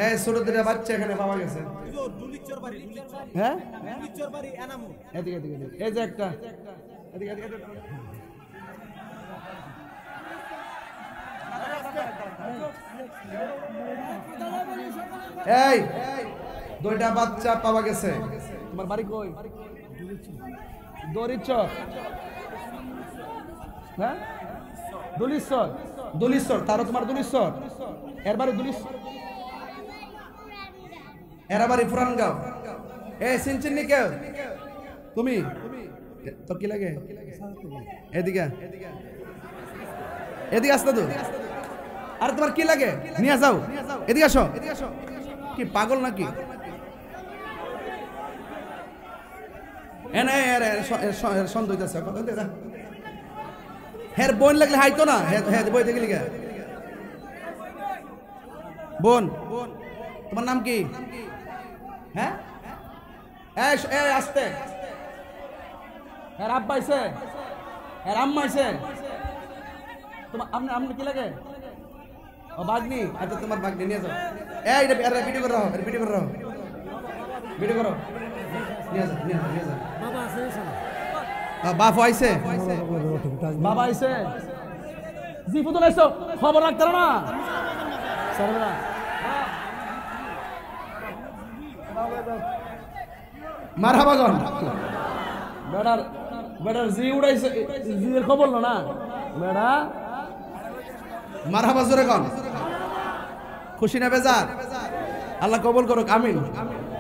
এই ছোট দুটা বাচ্চা এখানে পাওয়া গেছে। হ্যাঁ এদিকে এদিকে এদিকে। এই যে একটা এদিকে এদিকে এদিকে। এই দুইটা বাচ্চা পাওয়া গেছে। তোমার বাড়ি কই? দরিচর। হ্যাঁ দুলিশ্বর। দুলিশ্বর তারও তোমার দুলিশ্বর। এর বাড়ি দুলিশ্বর, এরা বাড়ি পুরানগাঁও। এই চিনচিনি কেউ? তুমি তো কি লাগে? এদিকে এদিকে আসতে তো। আর তোমার কি লাগে? নিয়ে যাও, এদিকে আসো। কি পাগল নাকি? হের বোন লাগলে হাইতো না। হ্যাঁ বই দেখলি গে বোন। তোমার নাম কি? হ্যাঁ আসতে। হ্যাঁ আব্বা আইছে, হ্যাঁ আম্মা আইছে। তোমার আপনি কি লাগে? ও বাগনি। আচ্ছা তোমার বাগনি নিয়ে যাও। এই ভিডিও করো, ভিডিও করো, ভিডিও করো। নিয়ে যাও নিয়ে যাও। বাপ আইছে, বাবা আইছে। জি ফুতুল আইছো, খবর রাখতে না মারহাবা গন। বেটার জি উড়াইছে, জির খবর না বেটা। মারহাবা জোরে গন। খুশি না বেজার? আল্লাহ কবুল করুক, আমিন।